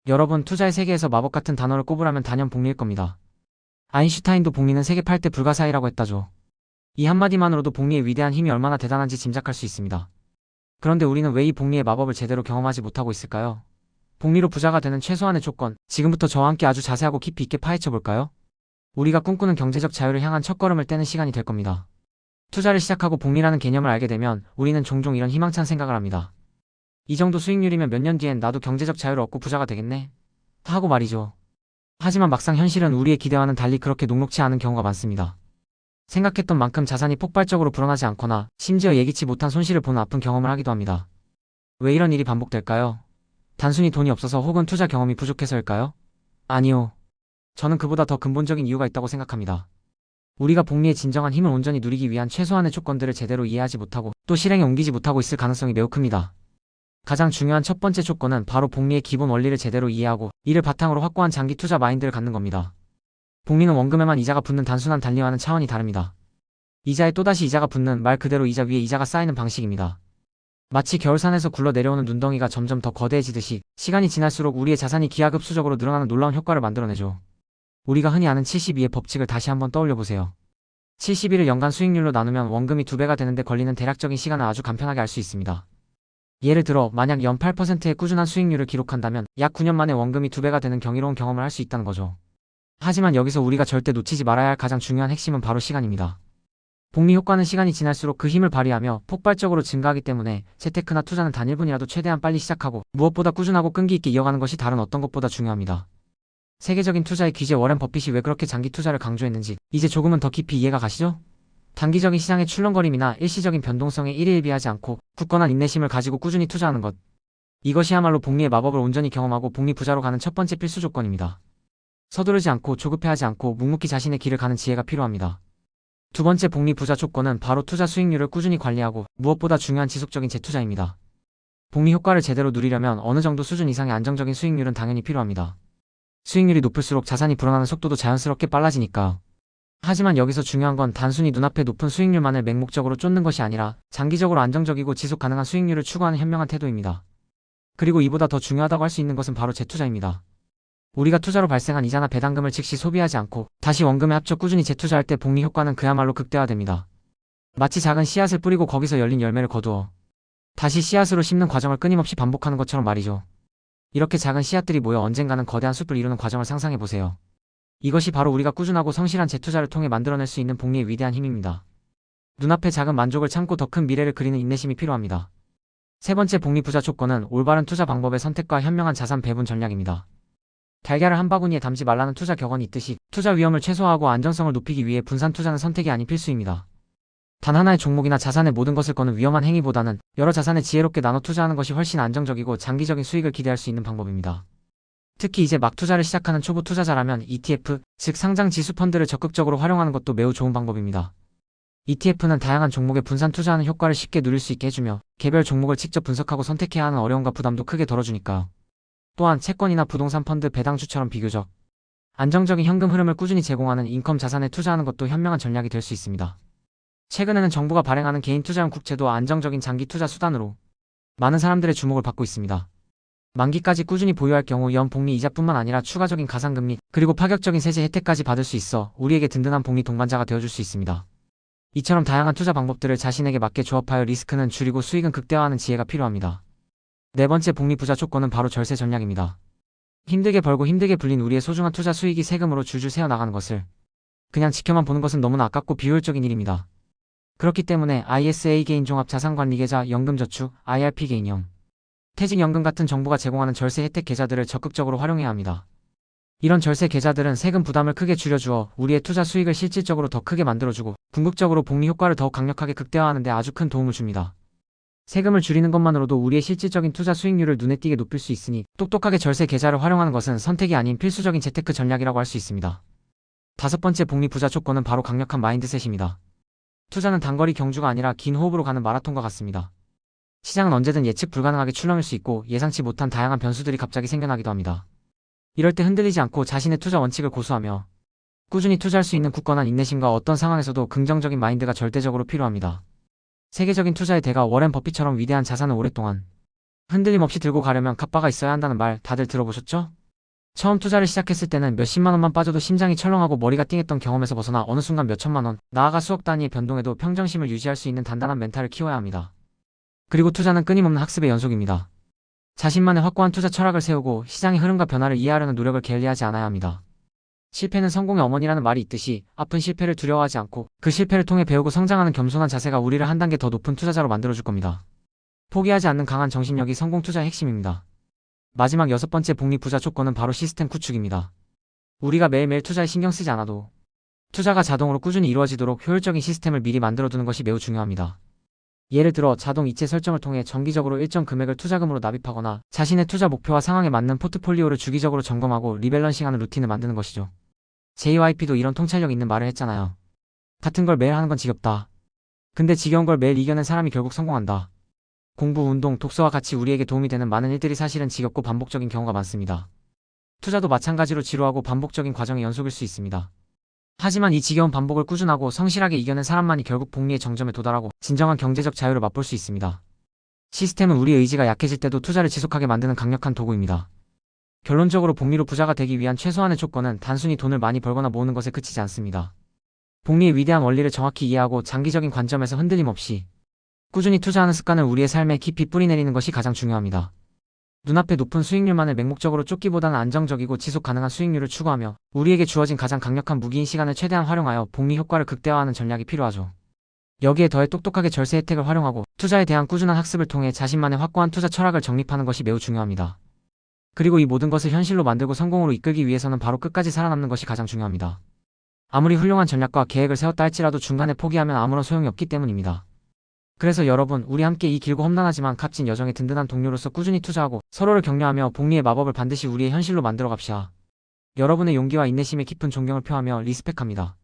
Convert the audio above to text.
여러분, 투자의 세계에서 마법 같은 단어를 꼽으라면 단연 복리일 겁니다. 아인슈타인도 복리는 세계 8대 불가사의라고 했다죠. 이 한마디만으로도 복리의 위대한 힘이 얼마나 대단한지 짐작할 수 있습니다. 그런데 우리는 왜 이 복리의 마법을 제대로 경험하지 못하고 있을까요? 복리로 부자가 되는 최소한의 조건, 지금부터 저와 함께 아주 자세하고 깊이 있게 파헤쳐 볼까요? 우리가 꿈꾸는 경제적 자유를 향한 첫걸음을 떼는 시간이 될 겁니다. 투자를 시작하고 복리라는 개념을 알게 되면 우리는 종종 이런 희망찬 생각을 합니다. 이 정도 수익률이면 몇 년 뒤엔 나도 경제적 자유를 얻고 부자가 되겠네? 하고 말이죠. 하지만 막상 현실은 우리의 기대와는 달리 그렇게 녹록지 않은 경우가 많습니다. 생각했던 만큼 자산이 폭발적으로 불어나지 않거나 심지어 예기치 못한 손실을 보는 아픈 경험을 하기도 합니다. 왜 이런 일이 반복될까요? 단순히 돈이 없어서 혹은 투자 경험이 부족해서일까요? 아니요. 저는 그보다 더 근본적인 이유가 있다고 생각합니다. 우리가 복리의 진정한 힘을 온전히 누리기 위한 최소한의 조건들을 제대로 이해하지 못하고 또 실행에 옮기지 못하고 있을 가능성이 매우 큽니다. 가장 중요한 첫 번째 조건은 바로 복리의 기본 원리를 제대로 이해하고 이를 바탕으로 확고한 장기 투자 마인드를 갖는 겁니다. 복리는 원금에만 이자가 붙는 단순한 단리와는 차원이 다릅니다. 이자에 또다시 이자가 붙는 말 그대로 이자 위에 이자가 쌓이는 방식입니다. 마치 겨울산에서 굴러 내려오는 눈덩이가 점점 더 거대해지듯이 시간이 지날수록 우리의 자산이 기하급수적으로 늘어나는 놀라운 효과를 만들어내죠. 우리가 흔히 아는 72의 법칙을 다시 한번 떠올려보세요. 72를 연간 수익률로 나누면 원금이 2배가 되는데 걸리는 대략적인 시간을 아주 간편하게 알 수 있습니다. 예를 들어 만약 연 8%의 꾸준한 수익률을 기록한다면 약 9년 만에 원금이 2배가 되는 경이로운 경험을 할 수 있다는 거죠. 하지만 여기서 우리가 절대 놓치지 말아야 할 가장 중요한 핵심은 바로 시간입니다. 복리 효과는 시간이 지날수록 그 힘을 발휘하며 폭발적으로 증가하기 때문에 재테크나 투자는 단 1분이라도 최대한 빨리 시작하고 무엇보다 꾸준하고 끈기 있게 이어가는 것이 다른 어떤 것보다 중요합니다. 세계적인 투자의 귀재 워렌 버핏이 왜 그렇게 장기 투자를 강조했는지 이제 조금은 더 깊이 이해가 가시죠? 단기적인 시장의 출렁거림이나 일시적인 변동성에 일희일비하지 않고 굳건한 인내심을 가지고 꾸준히 투자하는 것. 이것이야말로 복리의 마법을 온전히 경험하고 복리 부자로 가는 첫 번째 필수 조건입니다. 서두르지 않고 조급해하지 않고 묵묵히 자신의 길을 가는 지혜가 필요합니다. 두 번째 복리 부자 조건은 바로 투자 수익률을 꾸준히 관리하고 무엇보다 중요한 지속적인 재투자입니다. 복리 효과를 제대로 누리려면 어느 정도 수준 이상의 안정적인 수익률은 당연히 필요합니다. 수익률이 높을수록 자산이 불어나는 속도도 자연스럽게 빨라지니까요. 하지만 여기서 중요한 건 단순히 눈앞에 높은 수익률만을 맹목적으로 쫓는 것이 아니라 장기적으로 안정적이고 지속 가능한 수익률을 추구하는 현명한 태도입니다. 그리고 이보다 더 중요하다고 할 수 있는 것은 바로 재투자입니다. 우리가 투자로 발생한 이자나 배당금을 즉시 소비하지 않고 다시 원금에 합쳐 꾸준히 재투자할 때 복리 효과는 그야말로 극대화됩니다. 마치 작은 씨앗을 뿌리고 거기서 열린 열매를 거두어 다시 씨앗으로 심는 과정을 끊임없이 반복하는 것처럼 말이죠. 이렇게 작은 씨앗들이 모여 언젠가는 거대한 숲을 이루는 과정을 상상해보세요. 이것이 바로 우리가 꾸준하고 성실한 재투자를 통해 만들어낼 수 있는 복리의 위대한 힘입니다. 눈앞의 작은 만족을 참고 더 큰 미래를 그리는 인내심이 필요합니다. 세 번째 복리 부자 조건은 올바른 투자 방법의 선택과 현명한 자산 배분 전략입니다. 달걀을 한 바구니에 담지 말라는 투자 격언이 있듯이 투자 위험을 최소화하고 안정성을 높이기 위해 분산 투자는 선택이 아닌 필수입니다. 단 하나의 종목이나 자산의 모든 것을 거는 위험한 행위보다는 여러 자산에 지혜롭게 나눠 투자하는 것이 훨씬 안정적이고 장기적인 수익을 기대할 수 있는 방법입니다. 특히 이제 막 투자를 시작하는 초보 투자자라면 ETF, 즉 상장 지수 펀드를 적극적으로 활용하는 것도 매우 좋은 방법입니다. ETF는 다양한 종목에 분산 투자하는 효과를 쉽게 누릴 수 있게 해주며 개별 종목을 직접 분석하고 선택해야 하는 어려움과 부담도 크게 덜어주니까요. 또한 채권이나 부동산 펀드 배당주처럼 비교적 안정적인 현금 흐름을 꾸준히 제공하는 인컴 자산에 투자하는 것도 현명한 전략이 될 수 있습니다. 최근에는 정부가 발행하는 개인 투자용 국채도 안정적인 장기 투자 수단으로 많은 사람들의 주목을 받고 있습니다. 만기까지 꾸준히 보유할 경우 연 복리 이자뿐만 아니라 추가적인 가상금 및 그리고 파격적인 세제 혜택까지 받을 수 있어 우리에게 든든한 복리 동반자가 되어줄 수 있습니다. 이처럼 다양한 투자 방법들을 자신에게 맞게 조합하여 리스크는 줄이고 수익은 극대화하는 지혜가 필요합니다. 네 번째 복리 부자 조건은 바로 절세 전략입니다. 힘들게 벌고 힘들게 불린 우리의 소중한 투자 수익이 세금으로 줄줄 새어나가는 것을 그냥 지켜만 보는 것은 너무나 아깝고 비효율적인 일입니다. 그렇기 때문에 ISA 개인 종합 자산관리계좌, 연금저축, IRP 개인형, 퇴직연금 같은 정부가 제공하는 절세 혜택 계좌들을 적극적으로 활용해야 합니다. 이런 절세 계좌들은 세금 부담을 크게 줄여주어 우리의 투자 수익을 실질적으로 더 크게 만들어주고 궁극적으로 복리 효과를 더욱 강력하게 극대화하는 데 아주 큰 도움을 줍니다. 세금을 줄이는 것만으로도 우리의 실질적인 투자 수익률을 눈에 띄게 높일 수 있으니 똑똑하게 절세 계좌를 활용하는 것은 선택이 아닌 필수적인 재테크 전략이라고 할 수 있습니다. 다섯 번째 복리 부자 조건은 바로 강력한 마인드셋입니다. 투자는 단거리 경주가 아니라 긴 호흡으로 가는 마라톤과 같습니다. 시장은 언제든 예측 불가능하게 출렁일 수 있고 예상치 못한 다양한 변수들이 갑자기 생겨나기도 합니다. 이럴 때 흔들리지 않고 자신의 투자 원칙을 고수하며 꾸준히 투자할 수 있는 굳건한 인내심과 어떤 상황에서도 긍정적인 마인드가 절대적으로 필요합니다. 세계적인 투자의 대가 워렌 버핏처럼 위대한 자산을 오랫동안 흔들림 없이 들고 가려면 카바가 있어야 한다는 말 다들 들어보셨죠? 처음 투자를 시작했을 때는 몇십만 원만 빠져도 심장이 철렁하고 머리가 띵했던 경험에서 벗어나 어느 순간 몇천만 원, 나아가 수억 단위의 변동에도 평정심을 유지할 수 있는 단단한 멘탈을 키워야 합니다. 그리고 투자는 끊임없는 학습의 연속입니다. 자신만의 확고한 투자 철학을 세우고 시장의 흐름과 변화를 이해하려는 노력을 게을리하지 않아야 합니다. 실패는 성공의 어머니라는 말이 있듯이 아픈 실패를 두려워하지 않고 그 실패를 통해 배우고 성장하는 겸손한 자세가 우리를 한 단계 더 높은 투자자로 만들어줄 겁니다. 포기하지 않는 강한 정신력이 성공 투자의 핵심입니다. 마지막 6번째 복리 부자 조건은 바로 시스템 구축입니다. 우리가 매일매일 투자에 신경 쓰지 않아도 투자가 자동으로 꾸준히 이루어지도록 효율적인 시스템을 미리 만들어두는 것이 매우 중요합니다. 예를 들어 자동 이체 설정을 통해 정기적으로 일정 금액을 투자금으로 납입하거나 자신의 투자 목표와 상황에 맞는 포트폴리오를 주기적으로 점검하고 리밸런싱하는 루틴을 만드는 것이죠. JYP도 이런 통찰력 있는 말을 했잖아요. 같은 걸 매일 하는 건 지겹다. 근데 지겨운 걸 매일 이겨낸 사람이 결국 성공한다. 공부, 운동, 독서와 같이 우리에게 도움이 되는 많은 일들이 사실은 지겹고 반복적인 경우가 많습니다. 투자도 마찬가지로 지루하고 반복적인 과정의 연속일 수 있습니다. 하지만 이 지겨운 반복을 꾸준하고 성실하게 이겨낸 사람만이 결국 복리의 정점에 도달하고 진정한 경제적 자유를 맛볼 수 있습니다. 시스템은 우리의 의지가 약해질 때도 투자를 지속하게 만드는 강력한 도구입니다. 결론적으로 복리로 부자가 되기 위한 최소한의 조건은 단순히 돈을 많이 벌거나 모으는 것에 그치지 않습니다. 복리의 위대한 원리를 정확히 이해하고 장기적인 관점에서 흔들림 없이 꾸준히 투자하는 습관을 우리의 삶에 깊이 뿌리내리는 것이 가장 중요합니다. 눈앞에 높은 수익률만을 맹목적으로 쫓기보다는 안정적이고 지속 가능한 수익률을 추구하며 우리에게 주어진 가장 강력한 무기인 시간을 최대한 활용하여 복리 효과를 극대화하는 전략이 필요하죠. 여기에 더해 똑똑하게 절세 혜택을 활용하고 투자에 대한 꾸준한 학습을 통해 자신만의 확고한 투자 철학을 정립하는 것이 매우 중요합니다. 그리고 이 모든 것을 현실로 만들고 성공으로 이끌기 위해서는 바로 끝까지 살아남는 것이 가장 중요합니다. 아무리 훌륭한 전략과 계획을 세웠다 할지라도 중간에 포기하면 아무런 소용이 없기 때문입니다. 그래서 여러분, 우리 함께 이 길고 험난하지만 값진 여정의 든든한 동료로서 꾸준히 투자하고 서로를 격려하며 복리의 마법을 반드시 우리의 현실로 만들어 갑시다. 여러분의 용기와 인내심에 깊은 존경을 표하며 리스펙합니다.